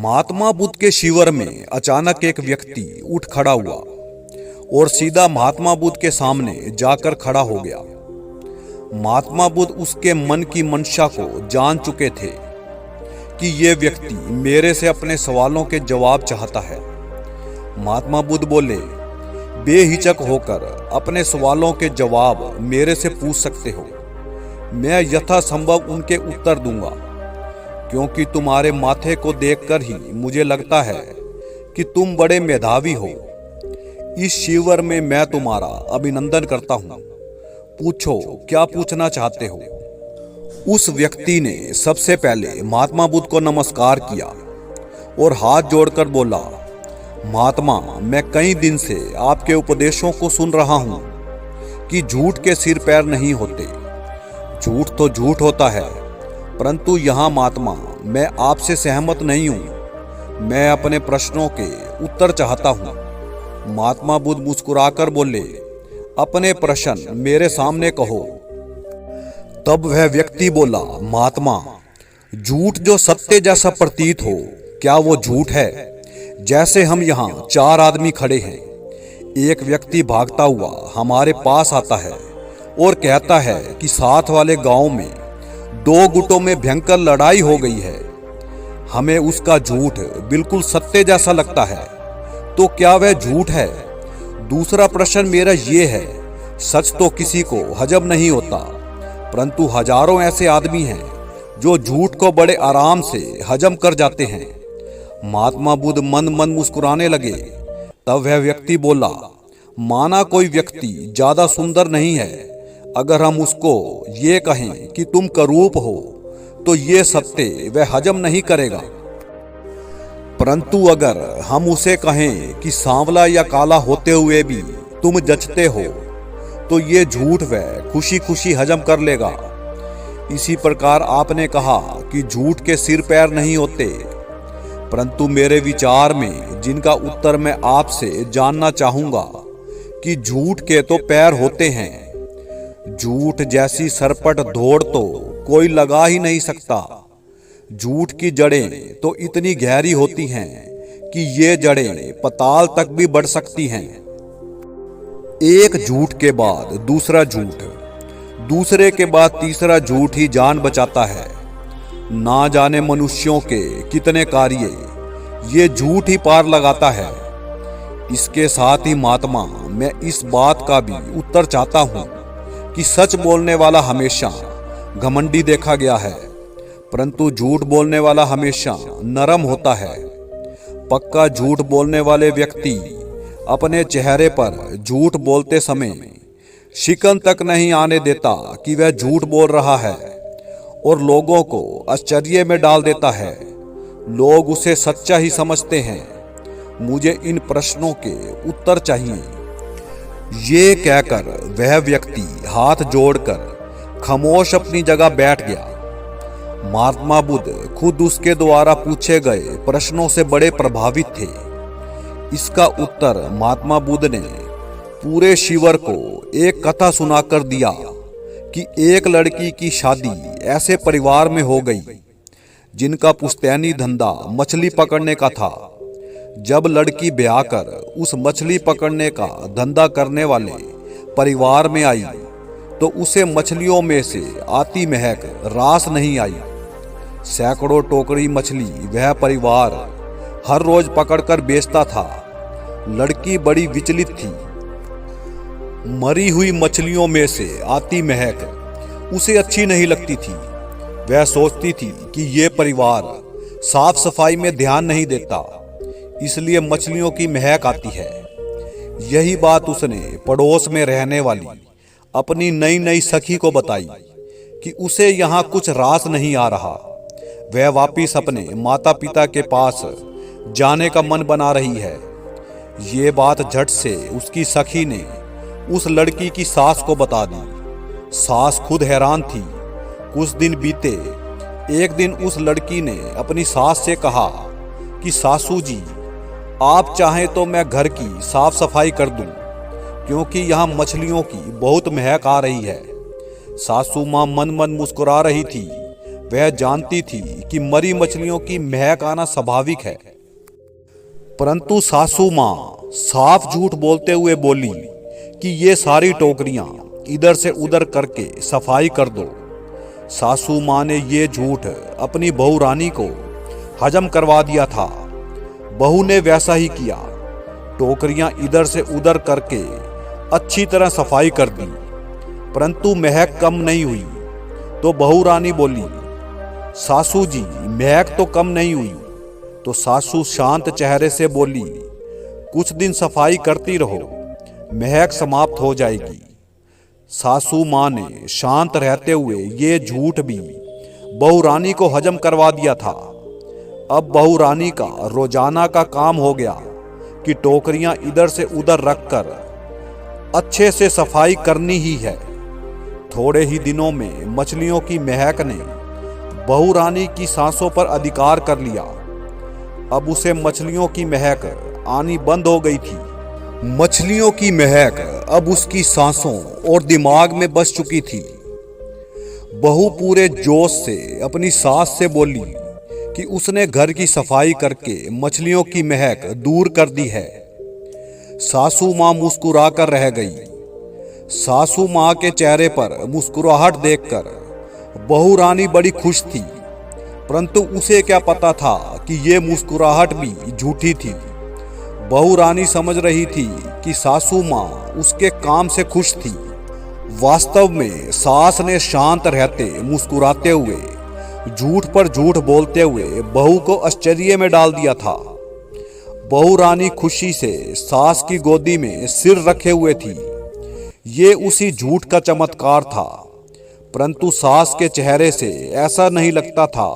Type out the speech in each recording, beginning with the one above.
महात्मा बुद्ध के शिविर में अचानक एक व्यक्ति उठ खड़ा हुआ और सीधा महात्मा बुद्ध के सामने जाकर खड़ा हो गया। महात्मा बुद्ध उसके मन की मंशा को जान चुके थे कि यह व्यक्ति मेरे से अपने सवालों के जवाब चाहता है। महात्मा बुद्ध बोले, बेहिचक होकर अपने सवालों के जवाब मेरे से पूछ सकते हो। मैं यथासंभव उनके उत्तर दूंगा, क्योंकि तुम्हारे माथे को देखकर ही मुझे लगता है कि तुम बड़े मेधावी हो। इस शिविर में मैं तुम्हारा अभिनंदन करता हूं। पूछो, क्या पूछना चाहते हो? उस व्यक्ति ने सबसे पहले महात्मा बुद्ध को नमस्कार किया और हाथ जोड़कर बोला, महात्मा, मैं कई दिन से आपके उपदेशों को सुन रहा हूं कि झूठ के सिर पैर नहीं होते। झूठ तो झूठ होता है, परंतु यहाँ महात्मा मैं आपसे सहमत नहीं हूं। मैं अपने प्रश्नों के उत्तर चाहता हूं। महात्मा बुद्ध मुस्कुराकर बोले, अपने प्रश्न मेरे सामने कहो। तब वह व्यक्ति बोला, महात्मा, झूठ जो सत्य जैसा प्रतीत हो, क्या वो झूठ है? जैसे हम यहाँ 4 आदमी खड़े हैं, एक व्यक्ति भागता हुआ हमारे पास आता है और कहता है कि साथ वाले गांव में 2 गुटों में भयंकर लड़ाई हो गई है। हमें उसका झूठ बिल्कुल सत्य जैसा लगता है, तो क्या वह झूठ है? दूसरा प्रश्न मेरा ये है, सच तो किसी को हजम नहीं होता, परंतु हजारों ऐसे आदमी हैं जो झूठ को बड़े आराम से हजम कर जाते हैं। महात्मा बुद्ध मन मन मुस्कुराने लगे। तब वह व्यक्ति बोला, माना कोई व्यक्ति ज्यादा सुंदर नहीं है, अगर हम उसको ये कहें कि तुम करूप हो, तो ये सत्य वह हजम नहीं करेगा। परंतु अगर हम उसे कहें कि सांवला या काला होते हुए भी तुम जचते हो, तो ये झूठ वह खुशी खुशी हजम कर लेगा। इसी प्रकार आपने कहा कि झूठ के सिर पैर नहीं होते, परंतु मेरे विचार में जिनका उत्तर मैं आपसे जानना चाहूंगा कि झूठ के तो पैर होते हैं। झूठ जैसी सरपट दौड़ तो कोई लगा ही नहीं सकता। झूठ की जड़ें तो इतनी गहरी होती हैं कि ये जड़ें पाताल तक भी बढ़ सकती हैं। एक झूठ के बाद दूसरा झूठ, दूसरे के बाद तीसरा झूठ ही जान बचाता है। ना जाने मनुष्यों के कितने कार्य ये झूठ ही पार लगाता है। इसके साथ ही महात्मा मैं इस बात का भी उत्तर चाहता हूं कि सच बोलने वाला हमेशा घमंडी देखा गया है, परंतु झूठ बोलने वाला हमेशा नरम होता है। पक्का झूठ बोलने वाले व्यक्ति अपने चेहरे पर झूठ बोलते समय शिकन तक नहीं आने देता कि वह झूठ बोल रहा है और लोगों को आश्चर्य में डाल देता है। लोग उसे सच्चा ही समझते हैं। मुझे इन प्रश्नों के उत्तर चाहिए। ये कहकर वह व्यक्ति हाथ जोड़कर खामोश अपनी जगह बैठ गया। महात्मा बुद्ध खुद उसके द्वारा पूछे गए प्रश्नों से बड़े प्रभावित थे। इसका उत्तर महात्मा बुद्ध ने पूरे शिविर को एक कथा सुनाकर दिया कि एक लड़की की शादी ऐसे परिवार में हो गई जिनका पुश्तैनी धंधा मछली पकड़ने का था। जब लड़की ब्याह कर उस मछली पकड़ने का धंधा करने वाले परिवार में आई, तो उसे मछलियों में से आती महक रास नहीं आई। सैकड़ों टोकरी मछली वह परिवार हर रोज पकड़कर बेचता था। लड़की बड़ी विचलित थी। मरी हुई मछलियों में से आती महक उसे अच्छी नहीं लगती थी। वह सोचती थी कि ये परिवार साफ सफाई में ध्यान नहीं देता, इसलिए मछलियों की महक आती है। यही बात उसने पड़ोस में रहने वाली अपनी नई नई सखी को बताई कि उसे यहाँ कुछ रास नहीं आ रहा। वह वापिस अपने माता पिता के पास जाने का मन बना रही है। ये बात झट से उसकी सखी ने उस लड़की की सास को बता दी। सास खुद हैरान थी। कुछ दिन बीते। एक दिन उस लड़की ने अपनी सास से कहा कि सासू जी, आप चाहें तो मैं घर की साफ सफाई कर दूं, क्योंकि यहाँ मछलियों की बहुत महक आ रही है। सासू माँ मन मन मुस्कुरा रही थी। वह जानती थी कि मरी मछलियों की महक आना स्वाभाविक है, परंतु सासू माँ साफ झूठ बोलते हुए बोली कि ये सारी टोकरियां इधर से उधर करके सफाई कर दो। सासू माँ ने ये झूठ अपनी बहू रानी को हजम करवा दिया था। बहू ने वैसा ही किया, टोकरियां इधर से उधर करके अच्छी तरह सफाई कर दी, परंतु महक कम नहीं हुई। तो बहू रानी बोली, सासू जी महक तो कम नहीं हुई। तो सासू शांत चेहरे से बोली, कुछ दिन सफाई करती रहो, महक समाप्त हो जाएगी। सासू माँ ने शांत रहते हुए ये झूठ भी बहू रानी को हजम करवा दिया था। अब बहू रानी का रोजाना का काम हो गया कि टोकरियां इधर से उधर रखकर अच्छे से सफाई करनी ही है। थोड़े ही दिनों में मछलियों की महक ने बहू रानी की सांसों पर अधिकार कर लिया। अब उसे मछलियों की महक आनी बंद हो गई थी। मछलियों की महक अब उसकी सांसों और दिमाग में बस चुकी थी। बहू पूरे जोश से अपनी सास से बोली कि उसने घर की सफाई करके मछलियों की महक दूर कर दी है। सासू माँ मुस्कुरा कर रह गई। सासू माँ के चेहरे पर मुस्कुराहट देखकर बहू रानी बड़ी खुश थी, परंतु उसे क्या पता था कि ये मुस्कुराहट भी झूठी थी। बहू रानी समझ रही थी कि सासू माँ उसके काम से खुश थी। वास्तव में सास ने शांत रहते, मुस्कुराते हुए, झूठ पर झूठ बोलते हुए बहू को आश्चर्य में डाल दिया था। बहू रानी खुशी से सास की गोदी में सिर रखे हुए थी। ये उसी झूठ का चमत्कार था, परंतु सास के चेहरे से ऐसा नहीं लगता था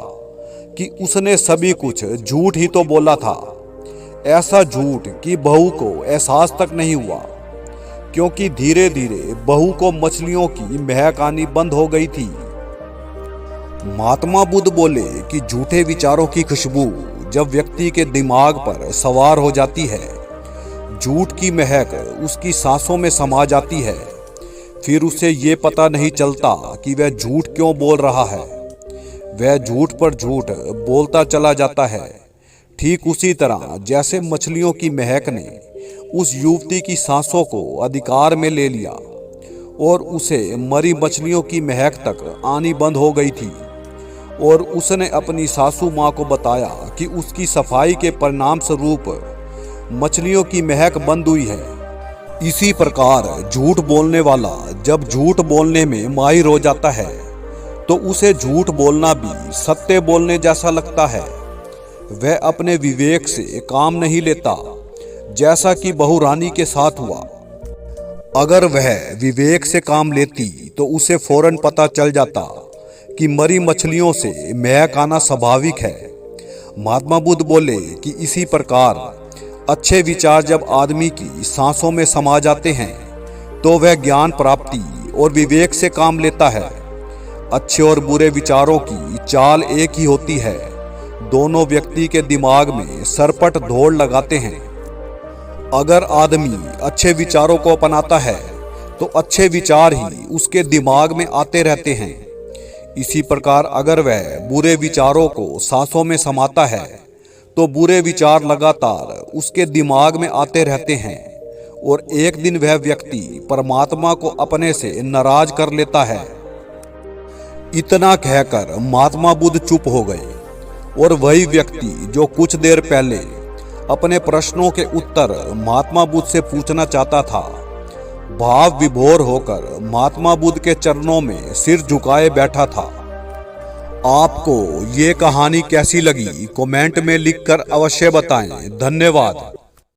कि उसने सभी कुछ झूठ ही तो बोला था। ऐसा झूठ कि बहू को एहसास तक नहीं हुआ, क्योंकि धीरे धीरे बहू को मछलियों की महक आनी बंद हो गई थी। महात्मा बुद्ध बोले कि झूठे विचारों की खुशबू जब व्यक्ति के दिमाग पर सवार हो जाती है, झूठ की महक उसकी सांसों में समा जाती है। फिर उसे ये पता नहीं चलता कि वह झूठ क्यों बोल रहा है। वह झूठ पर झूठ बोलता चला जाता है। ठीक उसी तरह जैसे मछलियों की महक ने उस युवती की सांसों को अधिकार में ले लिया और उसे मरी मछलियों की महक तक आनी बंद हो गई थी, और उसने अपनी सासू माँ को बताया कि उसकी सफाई के परिणाम स्वरूप मछलियों की महक बंद हुई है। इसी प्रकार झूठ बोलने वाला जब झूठ बोलने में माहिर हो जाता है तो उसे झूठ बोलना भी सत्य बोलने जैसा लगता है। वह अपने विवेक से काम नहीं लेता, जैसा कि बहू रानी के साथ हुआ। अगर वह विवेक से काम लेती तो उसे फौरन पता चल जाता कि मरी मछलियों से महक आना स्वाभाविक है। महात्मा बुद्ध बोले कि इसी प्रकार अच्छे विचार जब आदमी की सांसों में समा जाते हैं तो वह ज्ञान प्राप्ति और विवेक से काम लेता है। अच्छे और बुरे विचारों की चाल एक ही होती है, दोनों व्यक्ति के दिमाग में सरपट दौड़ लगाते हैं। अगर आदमी अच्छे विचारों को अपनाता है तो अच्छे विचार ही उसके दिमाग में आते रहते हैं। इसी प्रकार अगर वह बुरे विचारों को सांसों में समाता है तो बुरे विचार लगातार उसके दिमाग में आते रहते हैं, और एक दिन वह व्यक्ति परमात्मा को अपने से नाराज कर लेता है। इतना कहकर महात्मा बुद्ध चुप हो गए, और वही व्यक्ति जो कुछ देर पहले अपने प्रश्नों के उत्तर महात्मा बुद्ध से पूछना चाहता था, भाव विभोर होकर महात्मा बुद्ध के चरणों में सिर झुकाए बैठा था। आपको ये कहानी कैसी लगी कमेंट में लिखकर अवश्य बताएं। धन्यवाद।